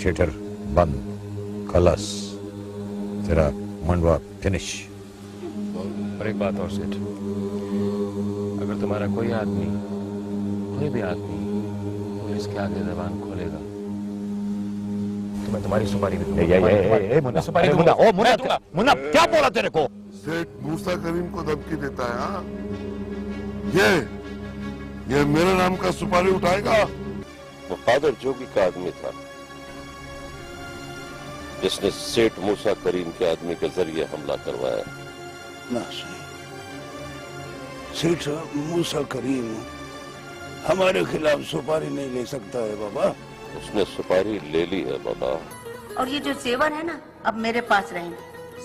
Theatre बंद, खलास, तेरा मंडवा फिनिश। और एक बात और सेठ, अगर तुम्हारा कोई आदमी, कोई भी आदमी पुलिस के आगे जबान खोलेगा तो मैं तुम्हारी सुपारी भी दूंगा। मुन्ना, सुपारी दूंगा। ओ मुन्ना, मुन्ना क्या बोला तेरे को? सेठ मूसा करीम को धमकी देता है। हाँ, ये मेरे नाम का सुपारी उठाएगा। वो कादर जोगी का आदमी था जिसने सेठ मूसा करीम के आदमी के जरिए हमला करवाया। ना सही, सेठ मूसा करीम हमारे खिलाफ सुपारी नहीं ले सकता है बाबा। उसने सुपारी ले ली है बाबा। और ये जो जेवर है ना, अब मेरे पास रहेंगे,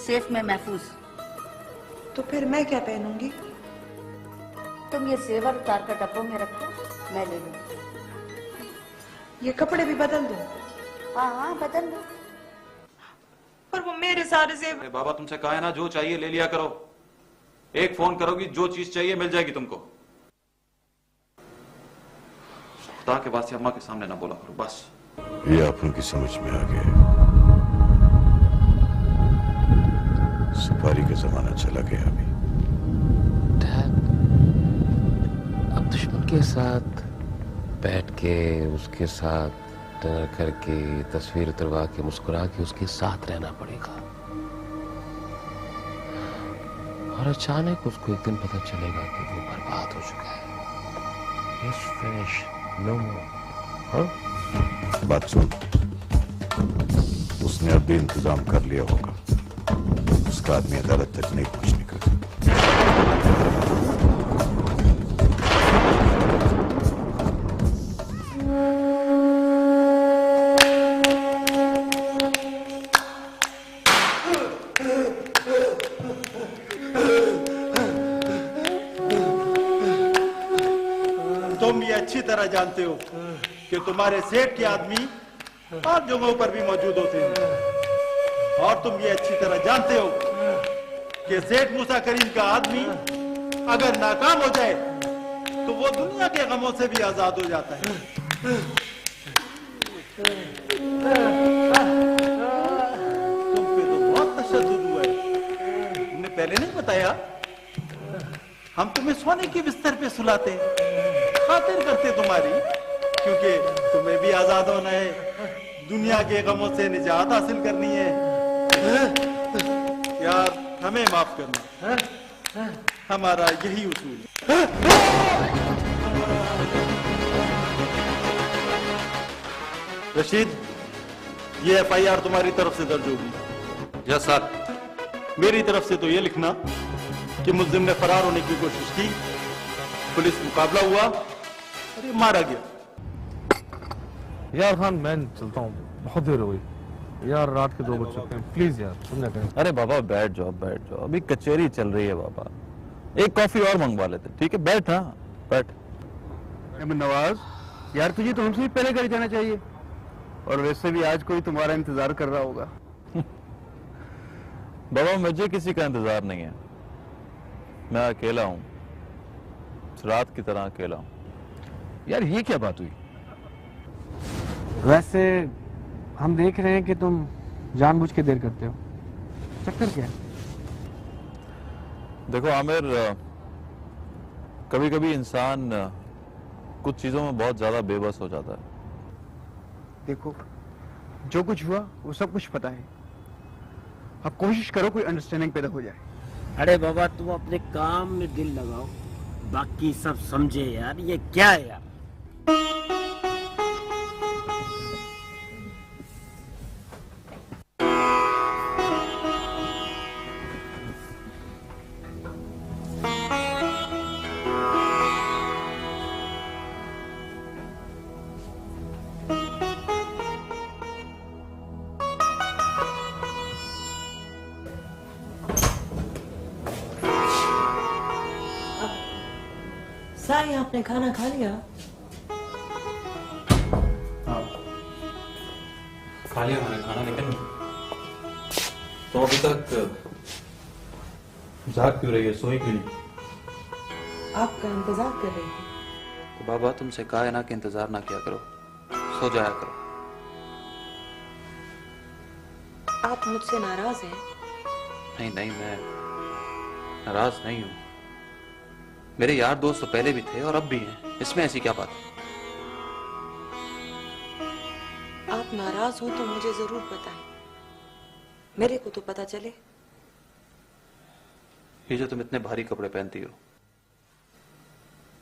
सेफ में महफूज। तो फिर मैं क्या पहनूंगी? तुम ये जेवर उतार कर डब्बों में रखो, मैं ले लूंगी। ये कपड़े भी बदल दूं? हाँ हाँ बदल लो। पर वो मेरे सारे जेवर। बाबा तुमसे कहा है ना, जो चाहिए ले लिया करो। एक फोन करोगी, जो चीज चाहिए मिल जाएगी तुमको। खुदा के वास्ते अम्मा के सामने ना बोला करो बस। ये आप उनकी समझ में आ गया। सुपारी का जमाना चला गया अभी। अब दुश्मन के साथ बैठ के, उसके साथ डिनर करके, तस्वीर उतरवा के, मुस्कुरा के उसके साथ रहना पड़ेगा। और अचानक उसको एक दिन पता चलेगा कि वो बर्बाद हो चुका है। It's finished. No more. हाँ? बात सुन, उसने अब भी इंतजाम कर लिया होगा। उसका आदमी अदालत तक नहीं पहुंचने का। तुम ये अच्छी तरह जानते हो कि तुम्हारे सेठ के आदमी और जगहों पर भी मौजूद होते हैं। और तुम ये अच्छी तरह जानते हो कि सेठ मूसा करीम का आदमी अगर नाकाम हो जाए तो वो दुनिया के गमों से भी आजाद हो जाता है। तुम पे तो बहुत तशद्दुद हुआ है। तुमने पहले नहीं बताया? हम तुम्हें सोने के बिस्तर पे सुलाते, खातिर करते तुम्हारी, क्योंकि तुम्हें भी आजाद होना है, दुनिया के गमों से निजात हासिल करनी है। यार हमें माफ करना, हमारा यही उसूल है। रशीद, ये FIR तुम्हारी तरफ से दर्ज होगी। Yes sir. मेरी तरफ से तो ये लिखना कि मुल्जिम ने फरार होने की कोशिश की, पुलिस मुकाबला हुआ और ये मारा गया। यार खान मैं चलता हूँ, बहुत देर हो गई यार, रात के 2 बज चुके हैं। प्लीज यार तुम ना कहें। अरे बाबा बैठ जाओ बैठ जाओ, अभी कचेरी चल रही है बाबा। एक कॉफी और मंगवा लेते। ठीक है बैठ। हाँ बैठ। नवाज यार, तुझे तो हमसे भी पहले घर जाना चाहिए, और वैसे भी आज कोई तुम्हारा इंतजार कर रहा होगा। बाबा मुझे किसी का इंतजार नहीं है, मैं अकेला हूँ, रात की तरह अकेला हूँ। यार ये क्या बात हुई? वैसे हम देख रहे हैं कि तुम जानबूझ के देर करते हो, चक्कर क्या है? देखो आमिर, कभी कभी इंसान कुछ चीजों में बहुत ज्यादा बेबस हो जाता है। देखो जो कुछ हुआ वो सब कुछ पता है, अब कोशिश करो कोई अंडरस्टैंडिंग पैदा हो जाए। अरे बाबा तुम अपने काम में दिल लगाओ, बाकी सब समझे यार। ये क्या है यार? साई आपने खाना खा लिया? हाँ खा लिया मैंने खाना, लेकिन तो अभी तक जाग क्यों रही है, सोई क्यों नहीं? आपका इंतजार कर रही थी। तो बाबा तुमसे कहा है ना कि इंतजार ना किया करो, सो जाया करो। आप मुझसे नाराज हैं? नहीं नहीं, मैं नाराज नहीं हूं। मेरे यार दोस्त तो पहले भी थे और अब भी हैं, इसमें ऐसी क्या बात है? आप नाराज हो तो मुझे जरूर बताएं, मेरे को तो पता चले। ये जो तुम इतने भारी कपड़े पहनती हो,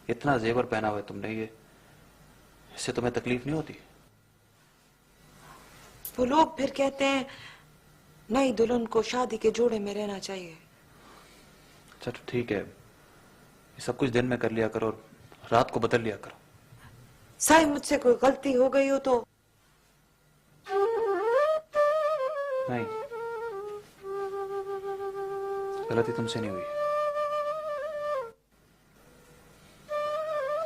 इतना जेवर पहना हुआ है तुमने, ये इससे तुम्हें तकलीफ नहीं होती? वो लोग फिर कहते हैं नई दुल्हन को शादी के जोड़े में रहना चाहिए। अच्छा तो ठीक है, ये सब कुछ दिन में कर लिया करो और रात को बदल लिया करो। साईं, मुझसे कोई गलती हो गई हो तो? नहीं, गलती तुमसे नहीं हुई।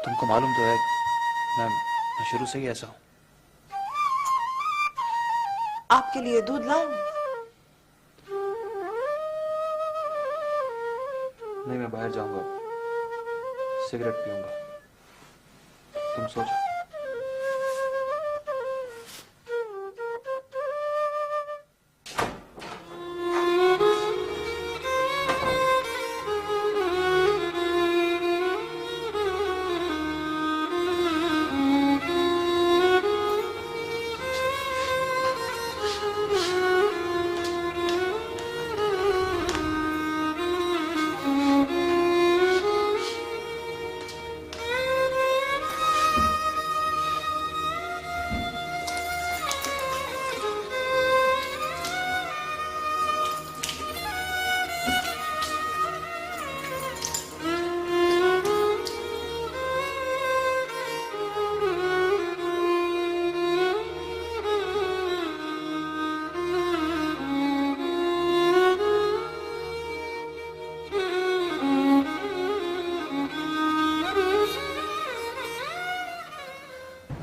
तुमको मालूम तो है मैं शुरू से ही ऐसा हूं। आपके लिए दूध लाऊं? नहीं, मैं बाहर जाऊंगा, सिगरेट पीऊंगा, तुम सो जाओ।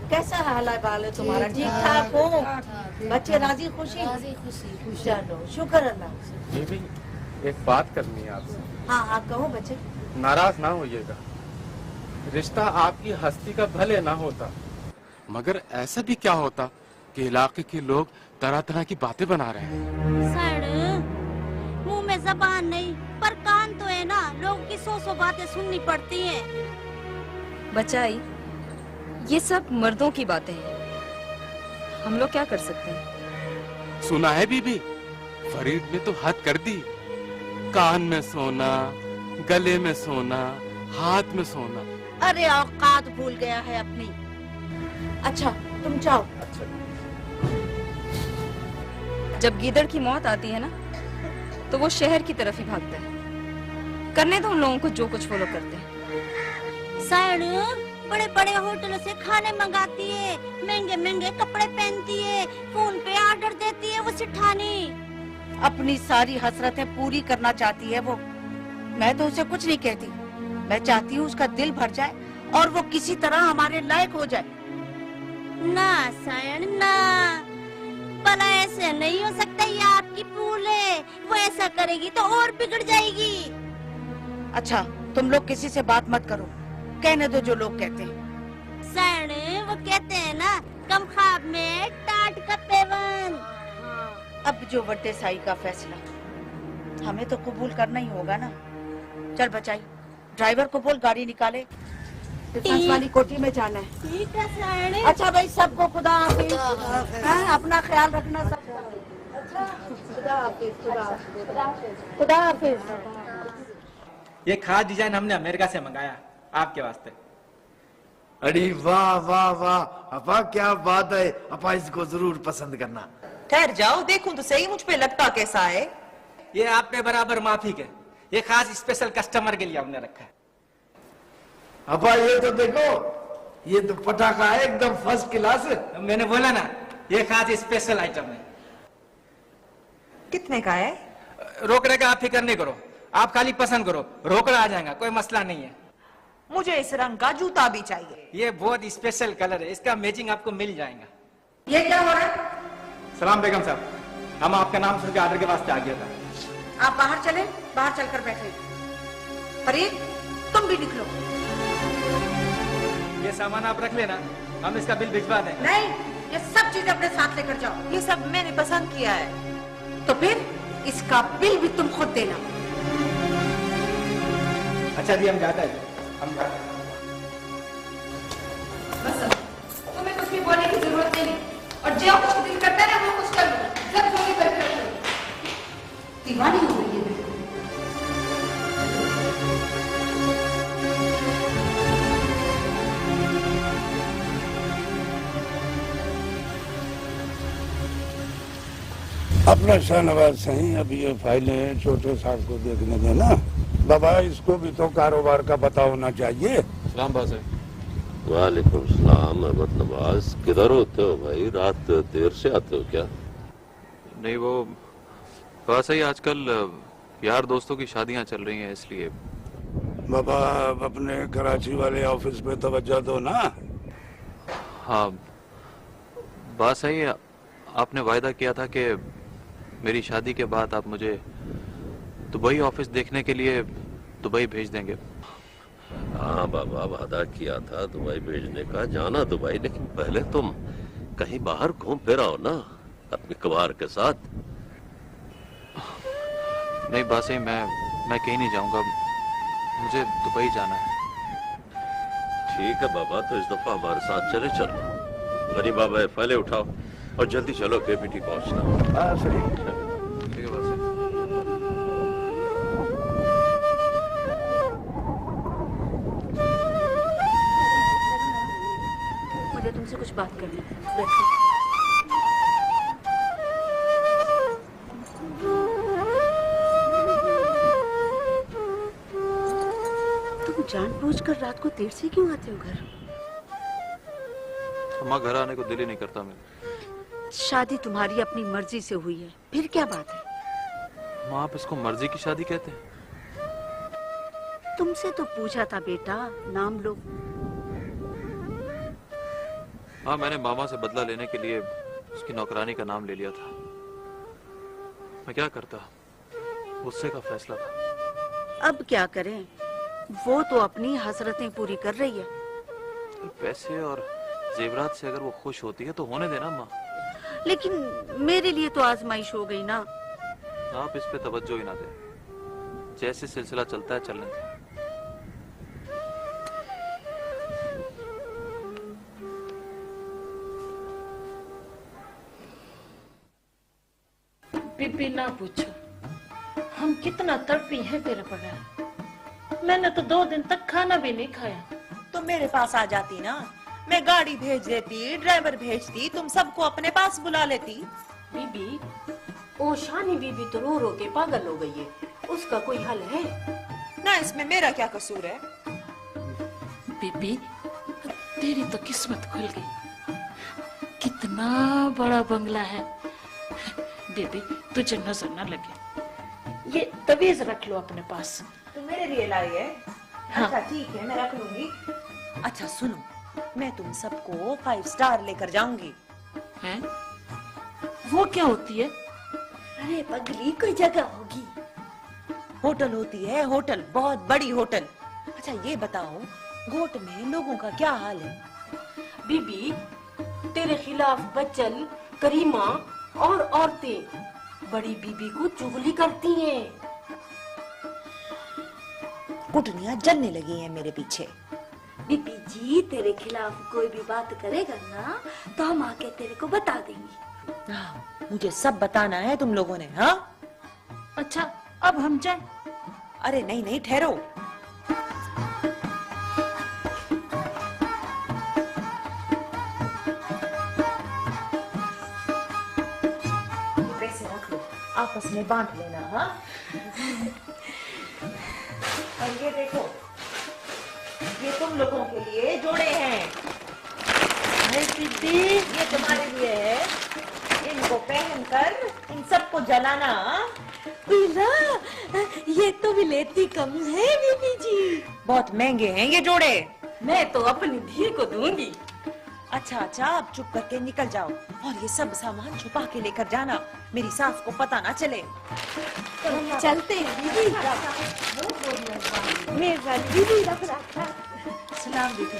कैसा हाल है बाल तुम्हारा? ठीक ठाक हो? बच्चे राजी खुशी? राजी खुशी। चलो शुक्र अल्लाह। ये भी एक बात करनी है आपसे। हाँ हाँ कहो बच्चे। नाराज ना होइएगा, रिश्ता आपकी हस्ती का भले ना होता, मगर ऐसा भी क्या होता कि इलाके के लोग तरह तरह की बातें बना रहे हैं। सर, मुंह में जबान नहीं पर कान तो है ना, लोग की सौ बातें सुननी पड़ती हैं। बचाई, ये सब मर्दों की बातें हैं, हम लोग क्या कर सकते हैं? सुना है बीबी, फरीद ने तो हद कर दी, कान में सोना, गले में सोना, हाथ में सोना। अरे औकात भूल गया है अपनी। अच्छा तुम जाओ। अच्छा। जब गीदड़ की मौत आती है ना, तो वो शहर की तरफ ही भागता है। करने दो उन लोगों को जो कुछ वो लोग करते हैं। सर, बड़े बड़े होटलों से खाने मंगाती है, महंगे महंगे कपड़े पहनती है, फोन पे ऑर्डर देती है वो सिठानी। अपनी सारी हसरतें पूरी करना चाहती है वो। मैं तो उसे कुछ नहीं कहती, मैं चाहती हूँ उसका दिल भर जाए और वो किसी तरह हमारे लायक हो जाए। ना सायन ना, भला ऐसे नहीं हो सकता, ये आपकी भूल है, वो ऐसा करेगी तो और बिगड़ जाएगी। अच्छा तुम लोग किसी से बात मत करो, कहने दो जो लोग कहते हैं। सर, वो कहते हैं ना, कम ख्वाब में टाट का पेवन। अब जो बड़े साई का फैसला, हमें तो कबूल करना ही होगा ना। चल बचाई, ड्राइवर को बोल गाड़ी निकाले, डिफेंस वाली कोठी में जाना है। ठीक है सर। अच्छा भाई, सबको खुदा हाफिज। हाँ, अपना ख्याल रखना सब। अच्छा, खुदा हाफिज, खुदा हाफिज, खुदा हाफिज। ये खास डिजाइन हमने अमेरिका से मंगाया आपके वास्ते। अरे वाह वाह वाह अपा, क्या बात है अपा, इसको जरूर पसंद करना। ठहर जाओ, देखूं तो सही मुझ पे लगता कैसा है। ये आप पे बराबर माफिक है, ये खास स्पेशल कस्टमर के लिए हमने रखा है। अपा ये तो देखो, ये तो पटाखा है एकदम फर्स्ट क्लास। मैंने बोला ना, ये खास स्पेशल आइटम है। कितने का है? रोकड़े का आप फिक्र नहीं करो, आप खाली पसंद करो, रोकड़ा आ जाएगा, कोई मसला नहीं है। मुझे इस रंग का जूता भी चाहिए। ये बहुत स्पेशल कलर है, इसका मैचिंग आपको मिल जाएगा। ये क्या हो रहा है? सलाम बेगम साहब, हम आपका नाम सुन के ऑर्डर के वास्ते आ गया था। आप बाहर चले, बाहर चलकर बैठे। फरीद तुम भी निकलो। ये सामान आप रख लेना, हम इसका बिल भिजवा दें। नहीं, ये सब चीजें अपने साथ लेकर जाओ। ये सब मैंने पसंद किया है। तो फिर इसका बिल भी तुम खुद देना। अच्छा जी, हम जाते हैं, हम जाते हैं। बस तुम्हें कुछ भी बोलने की जरूरत नहीं, और जो कुछ दिल करता है ना वो कुछ कर लो, सब जो भी करके रखो। दीवानी हो गई है बिल्कुल। अपना शाहनवाज सही, अभी ये फाइलें छोटे साहब को देखने देना। बाबा, इसको भी तो कारोबार का पता होना चाहिए। सलाम बाज़ है। वालेकुम सलाम अहमद नवाज। किधर होते हो भाई? रात देर से आते हो क्या? नहीं, वो बस ही आजकल यार दोस्तों की शादियां चल रही हैं, इसलिए। बाबा, अपने कराची वाले ऑफिस पे तवज्जो दो ना। हाँ, बात सही है। आपने वायदा किया था कि मेरी शादी के बाद आप मुझे दुबई ऑफिस देखने के लिए दुबई भेज देंगे। हाँ बाबा, वादा किया था दुबई भेजने का। जाना दुबई, लेकिन पहले तुम कहीं बाहर घूम फिर आओ ना अपने कुमार के साथ। नहीं बात सही, मैं कहीं नहीं जाऊंगा, मुझे दुबई जाना है। ठीक है बाबा, तो इस दफा हमारे साथ चले चलो। गनी बाबा, फाइलें उठाओ और जल्दी चलो, केपीटी पहुंचना। सही। ठीक है बात मुझे तुमसे कुछ बात करनी है, बैठो। तुम जानबूझकर रात को देर से क्यों आते हो घर? अम्मा, घर आने को दिल ही नहीं करता मेरा। शादी तुम्हारी अपनी मर्जी से हुई है, फिर क्या बात है? माँ, आप इसको मर्जी की शादी कहते हैं? तुमसे तो पूछा था बेटा, नाम लो। हाँ, मैंने मामा से बदला लेने के लिए उसकी नौकरानी का नाम ले लिया था। मैं क्या करता, गुस्से का फैसला था। अब क्या करें, वो तो अपनी हसरतें पूरी कर रही है। पैसे और जेवरात से अगर वो खुश होती है तो होने देना माँ। लेकिन मेरे लिए तो आजमाइश हो गई ना। आप इस पे तवज्जो ही ना दें, जैसे सिलसिला चलता है चलने दें। बीबी ना पूछो, हम कितना तड़पी है तेरा पड़ा। मैंने तो 2 दिन तक खाना भी नहीं खाया। तो मेरे पास आ जाती ना, मैं गाड़ी भेज देती, ड्राइवर भेजती, तुम सबको अपने पास बुला लेती। बीबी, ओ शानी बीबी तो रो रो के पागल हो गई है, उसका कोई हल है? ना, इसमें मेरा क्या कसूर है? बीबी, तेरी तो किस्मत खुल गई। कितना बड़ा बंगला है। बीबी, तुझे नजर न लगे, ये तवीज रख लो अपने पास। तो मेरे लिए लाई है? हाँ। अच्छा ठीक है, मैं रख लूंगी। अच्छा सुनो, मैं तुम सबको 5 स्टार लेकर जाऊंगी। हैं? वो क्या होती है? अरे पगली, कोई जगह होगी। होटल होती है, होटल, बहुत बड़ी होटल। अच्छा ये बताओ, गोट में लोगों का क्या हाल है? बीबी, तेरे खिलाफ बच्चन, करीमा और औरतें बड़ी बीबी को चुगली करती हैं। कुटनियां जलने लगी हैं मेरे पीछे। बीबी जी, तेरे खिलाफ कोई भी बात करेगा ना तो हम आके तेरे को बता देंगे। मुझे सब बताना है तुम लोगों ने। हाँ अच्छा, अब हम जाएं? अरे नहीं नहीं, ठहरो। पैसे रख लो, आपस में बांट लेना। हाँ और ये देखो, ये तुम लोगों के लिए जोड़े हैं। दीदी, ये तुम्हारे लिए है, इनको पहनकर इन सबको जलाना। ये तो विलेती कम है बीबी जी। बहुत महंगे हैं ये जोड़े। मैं तो अपनी धी को दूंगी। अच्छा अच्छा, अब चुप करके निकल जाओ और ये सब सामान छुपा के लेकर जाना, मेरी सास को पता ना चले। चलते हैं दीदी। मेहरबानी दीदी, रख रखा। सलाम दीदी।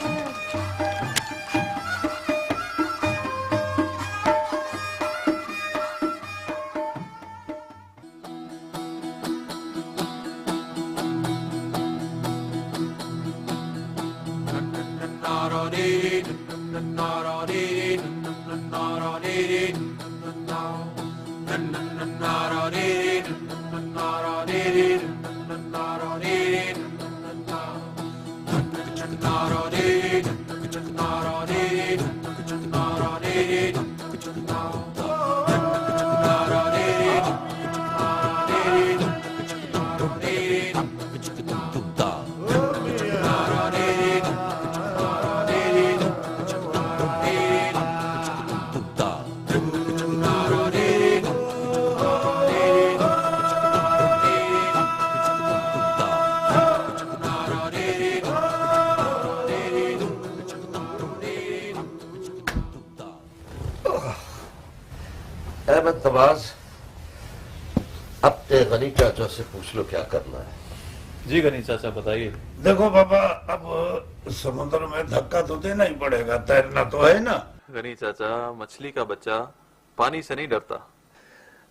अहमद नवाज, अपने गनी चाचा से पूछ लो क्या करना है। जी गनी चाचा बताइए। देखो बाबा, अब समुद्र में धक्का तो देना ही पड़ेगा, तैरना तो है ना। गनी चाचा, मछली का बच्चा पानी से नहीं डरता।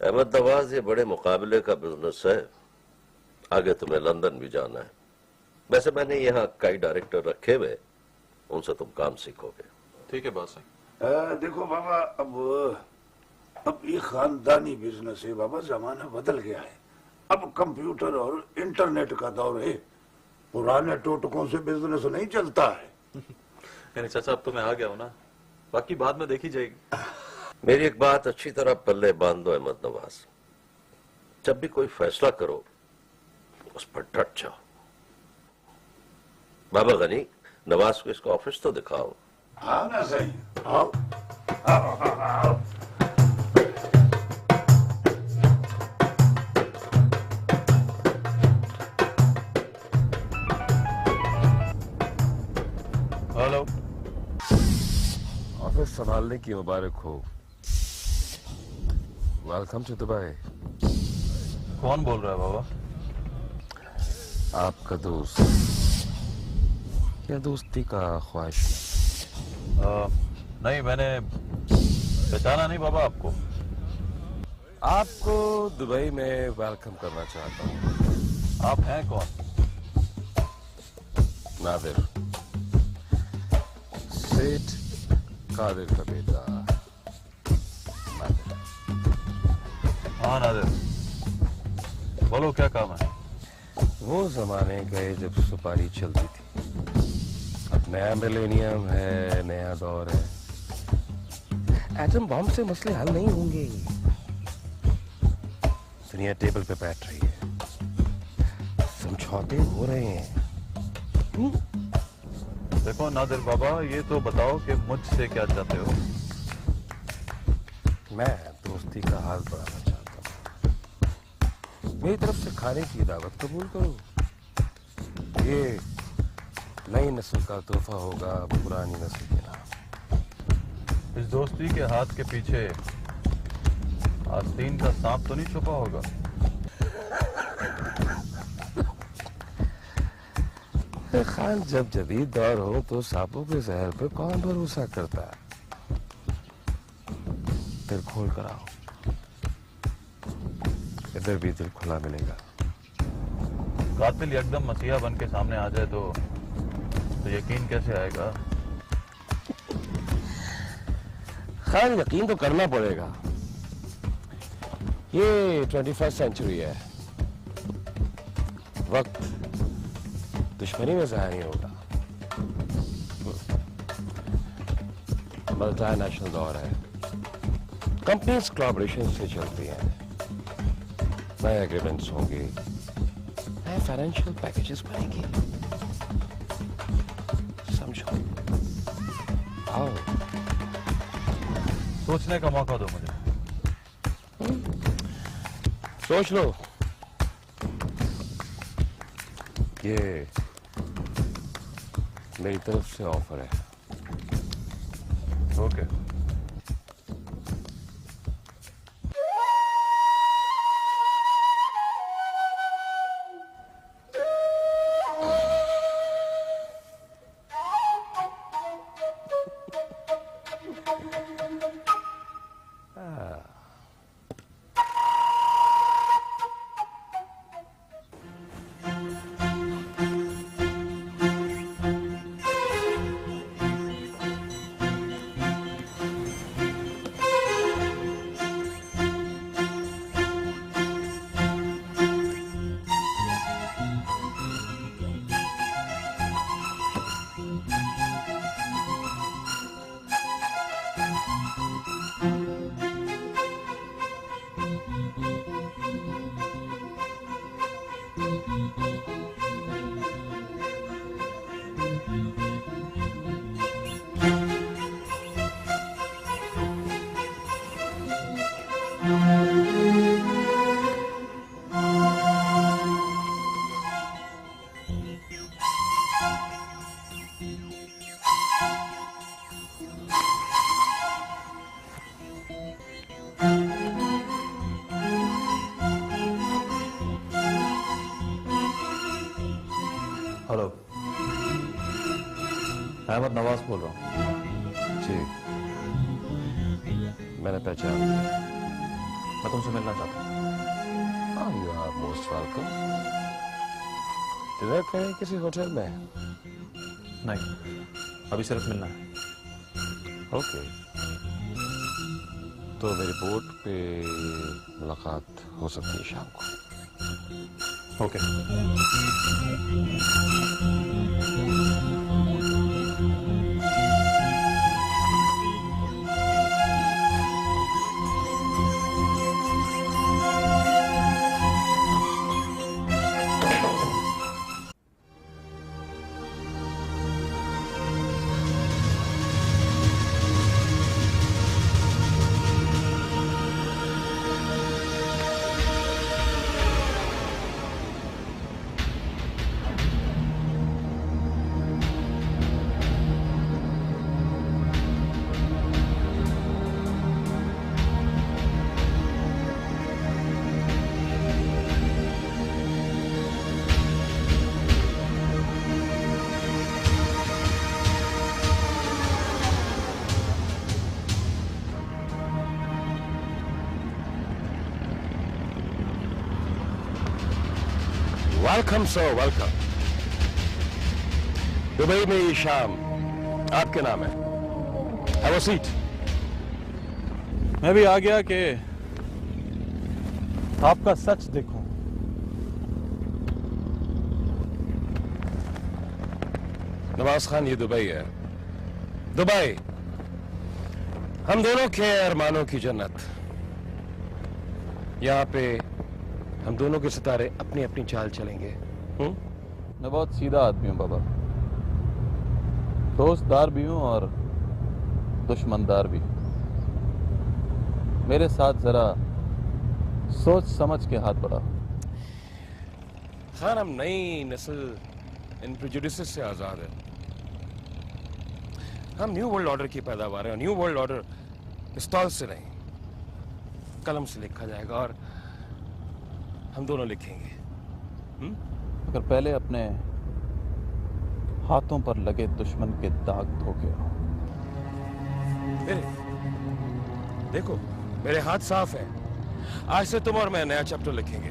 अहमद नवाज, ये बड़े मुकाबले का बिजनेस है, आगे तुम्हें लंदन भी जाना है। वैसे मैंने यहाँ कई डायरेक्टर रखे हुए, उनसे तुम काम सीखोगे। ठीक है बॉस। देखो बाबा, अब ये खानदानी बिजनेस है बाबा, जमाना बदल गया है। अब कंप्यूटर और इंटरनेट का दौर है, पुराने टोटकों से बिजनेस नहीं चलता है। गनी चाचा, अब तो मैं आ गया हूँ ना, बाकी बाद में देखी जाएगी। मेरी एक बात अच्छी तरह पल्ले बांध दो अहमद नवाज, जब भी कोई फैसला करो उस पर डट जाओ। बाबा गनी, नवाज को इसका ऑफिस तो दिखाओ। हाँ ना, सही। आओ आओ आओ। हेलो। ऑफिस संभालने की मुबारक हो। Welcome to Dubai. कौन बोल रहा है बाबा? आपका दोस्त या दोस्ती का ख्वाहिश? नहीं, मैंने पहचाना नहीं बाबा आपको। आपको दुबई में वेलकम करना चाहता हूँ। आप हैं कौन? नादिर, सेठ कादिर का बेटा नादिर। हाँ नादिर, बोलो क्या काम है? वो जमाने गए जब सुपारी चलती थी, अब नया मिलेनियम है, नया दौर है। एटम बॉम्ब से मसले हल नहीं होंगे। दुनिया टेबल पे बैठ रही है, समझौते हो रहे हैं। देखो नादिर बाबा, ये तो बताओ कि मुझसे क्या चाहते हो? मैं दोस्ती का हाल बढ़ाना चाहता हूँ। मेरी तरफ से खाने की दावत कबूल करो। ये नई नस्ल का तोहफा होगा पुरानी नस्ल के नाम। इस दोस्ती के हाथ के पीछे आस्तीन का सांप तो नहीं छुपा होगा? खान, जब जदीद दौर हो तो सांपों के जहर पे कौन भरोसा करता है? दिल खोल कर आओ, इधर भी दिल खुला मिलेगा। कातिल एकदम मसीहा बन के सामने आ जाए तो यकीन कैसे आएगा? खान, यकीन तो करना पड़ेगा। ये 21st सेंचुरी है, वक्त दुश्मनी में ज़ाहिर नहीं होगा। मल्टीनेशनल दौर है, कंपनीज कोलैबोरेशन से चलती हैं, नए एग्रीमेंट्स होंगे, नए फाइनेंशियल पैकेजेस बनेंगे। समझो, आओ। सोचने का मौका दो मुझे। सोच लो। ये मेरी तरफ से ऑफर है। ओके। हेलो, अहमद नवाज बोल रहा हूँ। जी, मैंने पहचान लिया। मैं तुमसे मिलना चाहता हूँ। हाँ, you are most welcome. Dinner करें किसी होटल में? नहीं, अभी सिर्फ मिलना है। ओके, तो मेरी बोट पे मुलाकात हो सकती है शाम को। Okay. Welcome sir, welcome. Dubai में ये शाम आपके नाम है। Have a seat. मैं भी आ गया कि आपका सच देखूं। नवाज खान, ये दुबई है। दुबई हम दोनों के अरमानों की जन्नत। यहाँ पे हम दोनों के सितारे अपनी अपनी चाल चलेंगे। मैं बहुत सीधा आदमी हूँ बाबा, दोस्तदार भी हूँ और दुश्मनदार भी। मेरे साथ जरा सोच समझ के हाथ बढ़ाओ। खान, हम नई नस्ल इन प्रेजुडिसेस से आजाद है। हम न्यू वर्ल्ड ऑर्डर की पैदावार है। न्यू वर्ल्ड ऑर्डर पिस्तौल से नहीं, कलम से लिखा जाएगा और हम दोनों लिखेंगे। अगर पहले अपने हाथों पर लगे दुश्मन के दाग धो के आओ। देखो, मेरे हाथ साफ है। आज से तुम और मैं नया चैप्टर लिखेंगे।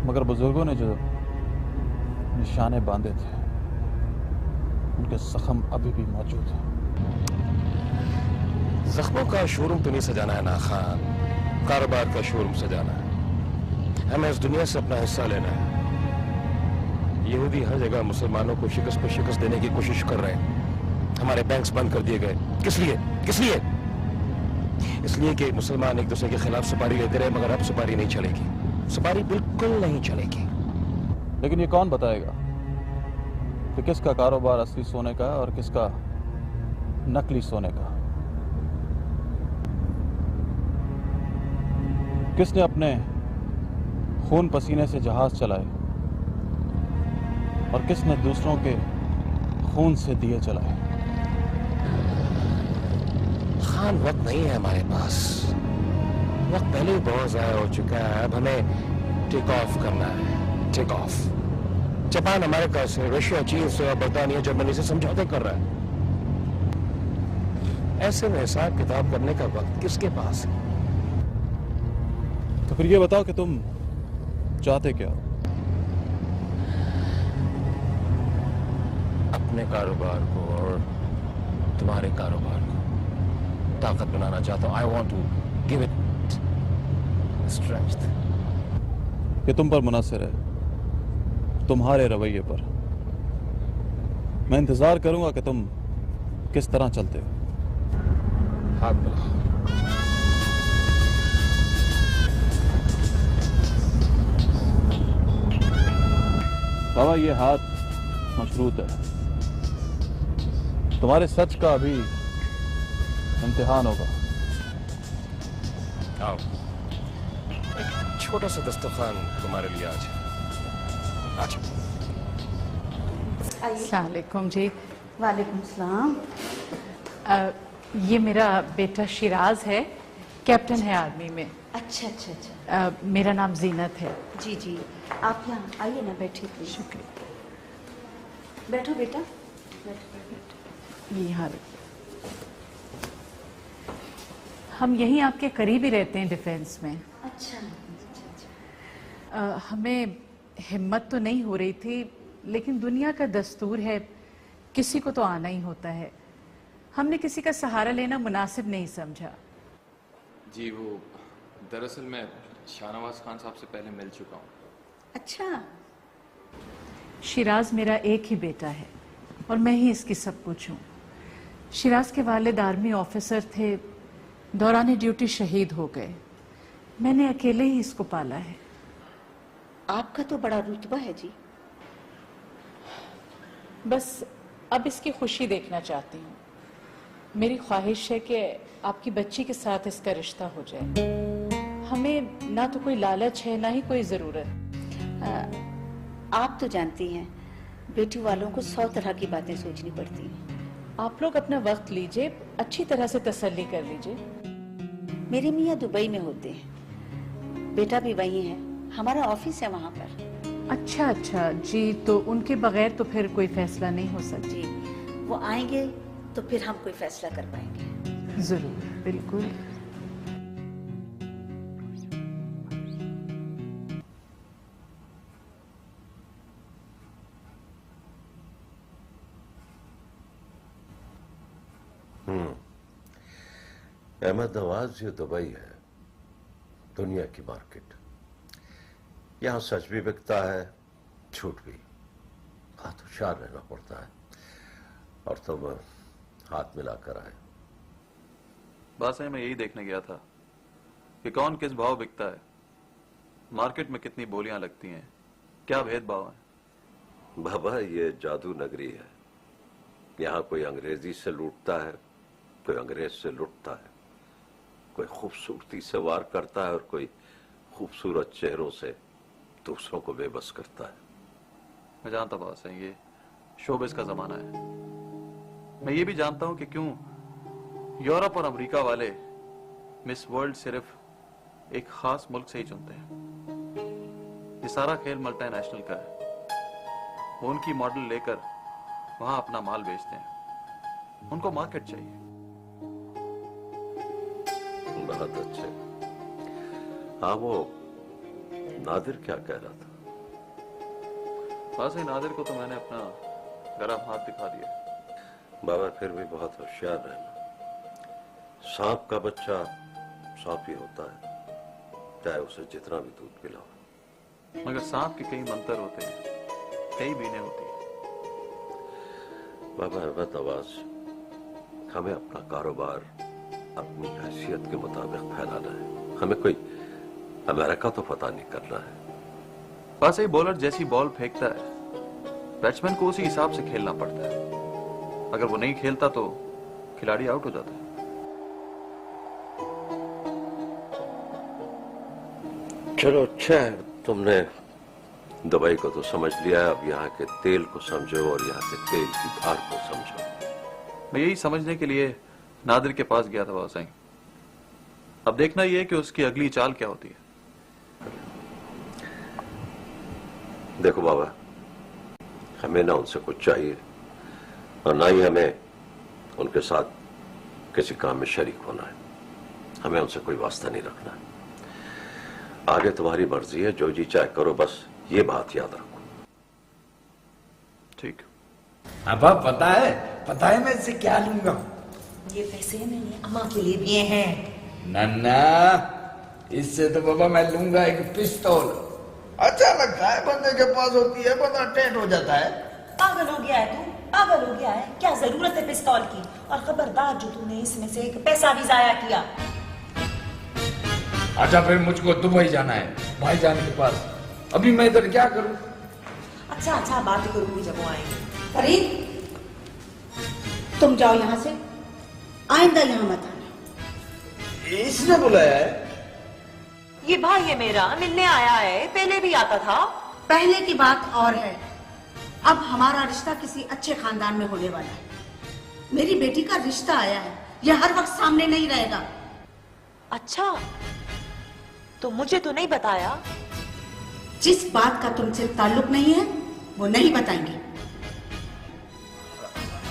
मगर बुजुर्गों ने जो निशाने बांधे थे उनके जख्म अभी भी मौजूद हैं। जख्मों का शोरूम तो नहीं सजाना है ना खान, कारोबार का शोरूम सजाना है। हमें इस दुनिया से अपना हिस्सा लेना है। यहूदी हर जगह मुसलमानों को शिकस्त पर शिकस्त देने की कोशिश कर रहे हैं। हमारे बैंक्स बंद कर दिए गए। किस लिए? किस लिए? इसलिए कि मुसलमान एक दूसरे के खिलाफ सुपारी लेते रहे, मगर अब सुपारी नहीं चलेगी। सुपारी बिल्कुल नहीं चलेगी। लेकिन ये कौन बताएगा कि किसका कारोबार असली सोने का है और किसका नकली सोने का? किसने अपने खून पसीने से जहाज चलाए और किसने दूसरों के खून से दिए जलाए? खान, वक्त नहीं है हमारे पास। वक्त पहले ही बहुत ज़ाया हो चुका है। अब हमें टेक ऑफ करना है। Take off. जापान अमेरिका से, रशिया चीन से और बर्तानिया जर्मनी से समझौते कर रहा है। ऐसे में हिसाब किताब करने का वक्त किसके पास है? तो फिर ये बताओ कि तुम चाहते क्या हो? अपने कारोबार को और तुम्हारे कारोबार को ताकत बनाना चाहता हूं। I want to give it strength. ये तुम पर मुनहसर है, तुम्हारे रवैये पर। मैं इंतजार करूंगा कि तुम किस तरह चलते हो। हाथ मिलाओ। बाबा, ये हाथ मशरूत है। तुम्हारे सच का अभी इम्तिहान होगा। आओ, एक छोटा सा दस्तरखान तुम्हारे लिए आज। आज अस्सलाम वालेकुम जी। वालेकुम सलाम। ये मेरा बेटा शिराज है, कैप्टन है आर्मी में। अच्छा अच्छा अच्छा। मेरा नाम जीनत है। जी जी, आप यहाँ आइए ना, बैठिए प्लीज। शुक्रिया। बैठो बेटा, बैठो। ये यहाँ रखिए। हम यहीं आपके करीब ही रहते हैं, डिफेंस में। अच्छा। हमें हिम्मत तो नहीं हो रही थी, लेकिन दुनिया का दस्तूर है, किसी को तो आना ही होता है। हमने किसी का सहारा लेना मुनासिब नहीं समझा। जी वो दरअसल मैं शाहनवाज खान साहब से पहले मिल चुका हूँ। अच्छा। शिराज मेरा एक ही बेटा है और मैं ही इसकी सब कुछ हूँ। शिराज के वालिद आर्मी ऑफिसर थे, दौरान ड्यूटी शहीद हो गए। मैंने अकेले ही इसको पाला है। आपका तो बड़ा रुतबा है जी। बस अब इसकी खुशी देखना चाहती हूँ। मेरी ख्वाहिश है कि आपकी बच्ची के साथ इसका रिश्ता हो जाए। हमें ना तो कोई लालच है, ना ही कोई जरूरत। आप तो जानती हैं, बेटी वालों को 100 तरह की बातें सोचनी पड़ती हैं। आप लोग अपना वक्त लीजिए, अच्छी तरह से तसल्ली कर लीजिए। मेरे मियाँ दुबई में होते हैं, बेटा भी वही है, हमारा ऑफिस है वहाँ पर। अच्छा अच्छा जी, तो उनके बगैर तो फिर कोई फैसला नहीं हो सकता। जी, वो आएंगे तो फिर हम कोई फैसला कर पाएंगे। जरूर, बिल्कुल। अहमद नवाज, ये दुबई है, दुनिया की मार्केट। यहां सच भी बिकता है, झूठ भी। बहुत होशियार रहना पड़ता है। और तुम हाथ मिलाकर आए। बस मैं यही देखने गया था कि कौन किस भाव बिकता है, मार्केट में कितनी बोलियां लगती हैं, क्या भेदभाव है। बाबा, ये जादू नगरी है। यहाँ कोई अंग्रेजी से लूटता है, कोई अंग्रेज से लुटता है, कोई खूबसूरती से वार करता है और कोई खूबसूरत चेहरों से दूसरों को बेबस करता है। मैं जानता बात है, ये शोबिस का जमाना है। मैं ये भी जानता हूं कि क्यों यूरोप और अमेरिका वाले मिस वर्ल्ड सिर्फ एक खास मुल्क से ही चुनते हैं। ये सारा खेल मल्टीनेशनल का है। वो उनकी मॉडल लेकर वहां अपना माल बेचते हैं। उनको मार्केट चाहिए। बहुत अच्छे। हाँ, वो नादिर क्या कह रहा था? बस नादिर को तो मैंने अपना गरम हाथ दिखा दिया। बाबा, फिर भी बहुत होशियार रहना। सांप का बच्चा सांप ही होता है, चाहे उसे जितना भी दूध पिलाओ। मगर सांप के कई मंत्र होते हैं, कई बीने होती हैं। बाबा अहमद नवाज, हमें अपना कारोबार अपनी हैसियत के मुताबिक फैलाना है। हमें कोई अमेरिका तो पता नहीं करना है। बस एक बॉलर जैसी बॉल फेंकता है, बैट्समैन को उसी हिसाब से खेलना पड़ता है। अगर वो नहीं खेलता तो खिलाड़ी आउट हो जाता है। चलो अच्छा है, तुमने दुबई को तो समझ लिया है। अब यहाँ के तेल को समझो और यहाँ के तेल की धार को समझो। मैं यही समझने के लिए नादिर के पास गया था बाबा साईं। अब देखना यह है कि उसकी अगली चाल क्या होती है। देखो बाबा, हमें ना उनसे कुछ चाहिए और ना ही हमें उनके साथ किसी काम में शरीक होना है। हमें उनसे कोई वास्ता नहीं रखना है। आगे तुम्हारी मर्जी है, जो जी चाहे करो, बस ये बात याद रखो। ठीक। अब पता है मैं इससे क्या लूंगा? ये पैसे मैंने अम्मा के लिए दिए हैं। नन्ना, इससे तो बाबा मैं लूंगा एक पिस्तौल। अच्छा लगता है, बंदे के पास होती है, बंदा टेंट हो जाता है। पागल हो गया है तू, पागल हो गया है। क्या जरूरत है पिस्तौल की? और खबरदार जो तूने इसमें से एक पैसा भी जाया किया। अच्छा, फिर मुझको दुबई जाना है भाईजान के पास। अभी मैं इधर क्या करूं? अच्छा बात करूंगी जब वो आएंगे। फरीद, तुम जाओ यहाँ से, आइंदा यहाँ मत आना। इसने बुलाया है? ये भाई है मेरा, मिलने आया है, पहले भी आता था। पहले की बात और है, अब हमारा रिश्ता किसी अच्छे खानदान में होने वाला है। मेरी बेटी का रिश्ता आया है, यह हर वक्त सामने नहीं रहेगा। अच्छा, तो मुझे तो नहीं बताया। जिस बात का तुमसे ताल्लुक नहीं है वो नहीं बताएंगे।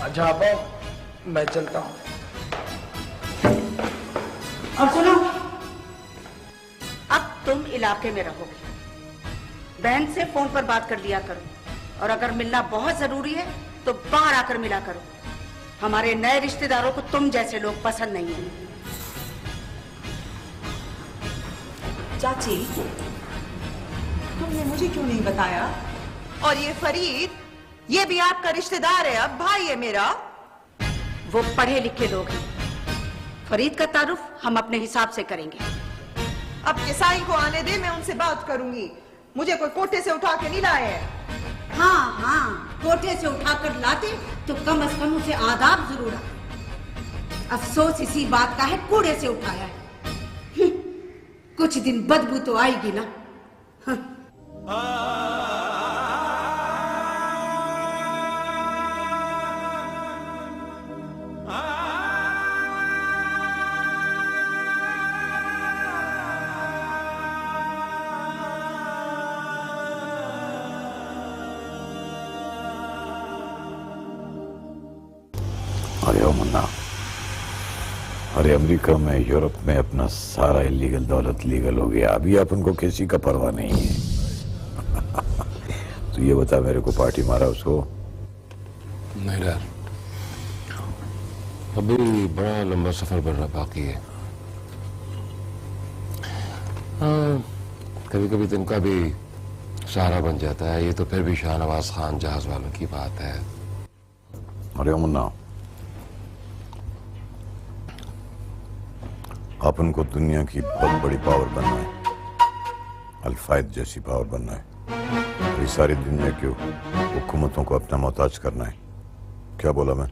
अच्छा आपा, मैं चलता हूँ। और सुनो, अब तुम इलाके में रहोगे, बहन से फोन पर बात कर लिया करो, और अगर मिलना बहुत जरूरी है तो बाहर आकर मिला करो। हमारे नए रिश्तेदारों को तुम जैसे लोग पसंद नहीं है। चाची, तुमने मुझे क्यों नहीं बताया? और ये फरीद, ये भी आपका रिश्तेदार है, अब भाई है मेरा। वो पढ़े लिखे लोग हैं, फरीद का तारुफ हम अपने हिसाब से करेंगे। अब किसाई को आने दे, मैं उनसे बात करूंगी। मुझे कोई कोठे से उठा के नहीं लाए हैं। हाँ हाँ, कोठे से उठाकर लाते तो कम से कम उसे आदाब जरूर आते। अफसोस इसी बात का है, कूड़े से उठाया है। कुछ दिन बदबू तो आएगी ना। अरे ओ मुन्ना, अरे अमेरिका में, यूरोप में अपना सारा इलीगल दौलत लीगल हो गया, अभी अपन को किसी का परवाह नहीं है। तो ये बता, मेरे को पार्टी मारा उसको? नहीं यार, अभी बड़ा लंबा सफर बढ़ रहा बाकी है। हाँ, कभी कभी तो इनका भी सहारा बन जाता है। ये तो फिर भी शाहनवाज खान जहाज वालों की बात है। अरे ओ मुन्ना, अपन को दुनिया की बहुत बड़ी पावर बनना है, अल्फायद जैसी पावर बनना है। और ये सारी दुनिया की हुकूमतों को अपना मोहताज करना है। क्या बोला मैं?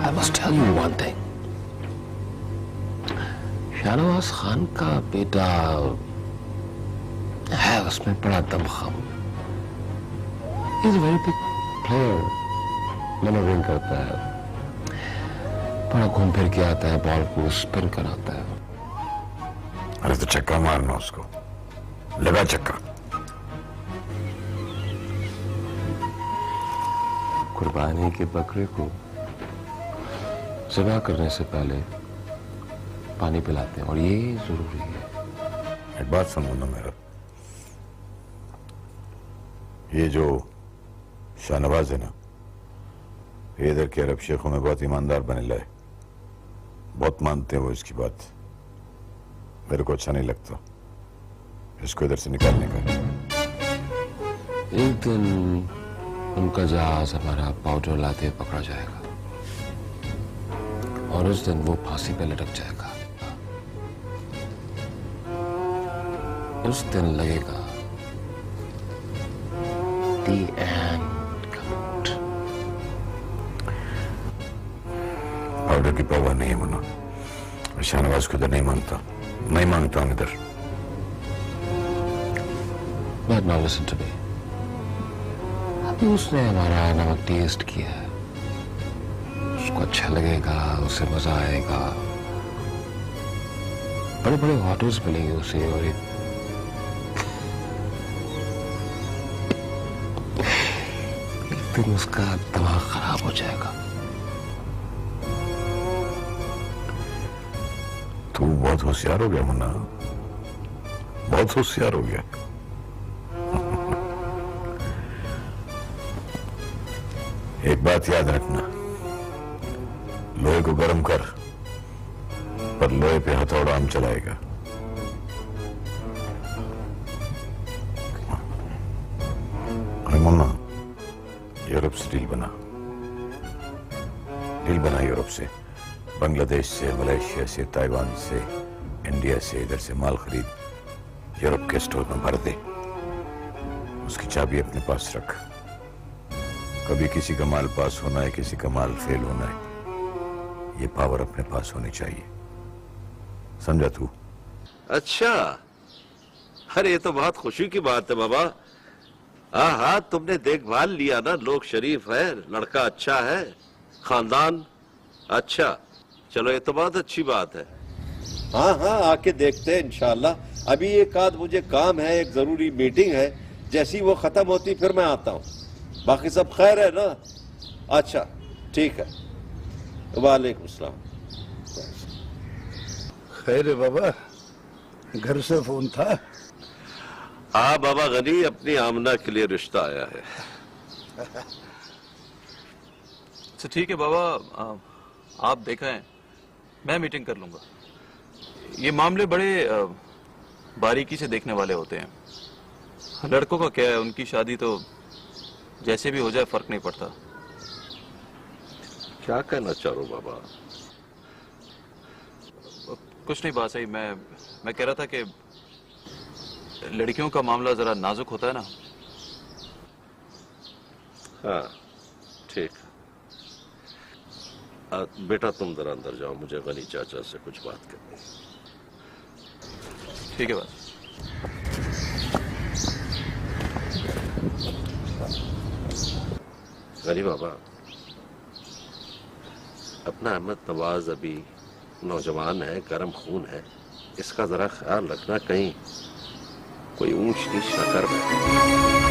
I must tell you one thing. Shahnawaz Khan का बेटा है, उसमें बड़ा दमखम। He's a very big player, मैनेवरिंग करता है, बड़ा घूम फिर के आता है, बॉल को स्पिन कराता है। अरे तो चक्का मारना उसको, लगा चक्का। कुर्बानी के बकरे को ज़िबा करने से पहले पानी पिलाते हैं, और ये जरूरी है। एक बात सुनो ना मेरा, ये जो शाहनवाज है ना, ये इधर के अरब शेखों में बहुत ईमानदार बने लाए, बहुत मानते हैं वो इसकी बात। मेरे को अच्छा नहीं लगता, इसको इधर से निकालने का। एक दिन उनका जहाज हमारा पाउडर लाते पकड़ा जाएगा, और उस दिन वो फांसी पे लटक जाएगा। उस दिन लगेगा the end count। पाउडर की परवाह नहीं है मुन्ना, शाहनवाज को इधर नहीं मांगता हूं इधर। But now listen to me। अभी उसने हमारा नमक टेस्ट किया है, उसको अच्छा लगेगा, उसे मजा आएगा, बड़े बड़े होटल्स मिलेंगे उसे, और एक दिन उसका दिमाग खराब हो जाएगा। तू बहुत होशियार हो गया मुन्ना, बहुत होशियार हो गया। एक बात याद रखना, लोहे को गर्म कर, पर लोहे पे हथौड़ा हम चलाएगा। अरे मुन्ना, यूरोप से डील बना यूरोप से, बांग्लादेश से, मलेशिया से, ताइवान से, इंडिया से, इधर से माल खरीद, यूरोप के स्टोर में भर दे। उसकी चाबी अपने पास रख। कभी किसी का माल पास होना है, किसी का माल फेल होना है, ये पावर अपने पास होनी चाहिए, समझा तू? अच्छा, अरे ये तो बहुत खुशी की बात है बाबा। हाँ हाँ, तुमने देखभाल लिया ना, लोग शरीफ है, लड़का अच्छा है, खानदान अच्छा। चलो ये तो बहुत अच्छी बात है। हाँ हाँ, आके देखते हैं इंशाल्लाह। अभी एक आध मुझे काम है, एक जरूरी मीटिंग है, जैसी वो खत्म होती फिर मैं आता हूँ। बाकी सब खैर है ना? अच्छा ठीक है, वालेकुम सलाम। खैर है बाबा, घर से फोन था? हाँ बाबा गनी, अपनी आमना के लिए रिश्ता आया है। अच्छा ठीक है बाबा, आप देखें, मैं मीटिंग कर लूंगा। ये मामले बड़े बारीकी से देखने वाले होते हैं। लड़कों का क्या है, उनकी शादी तो जैसे भी हो जाए फर्क नहीं पड़ता। क्या कहना चाह रहे हो बाबा? कुछ नहीं, बात सही। मैं कह रहा था कि लड़कियों का मामला जरा नाजुक होता है ना। हाँ ठीक। बेटा तुम जरा अंदर जाओ, मुझे गनी चाचा से कुछ बात करनी है। ठीक है बात। गनी बाबा, अपना अहमद नवाज अभी नौजवान है, गर्म खून है, इसका जरा ख्याल रखना, कहीं कोई ऊंच नीच न कर बैठे।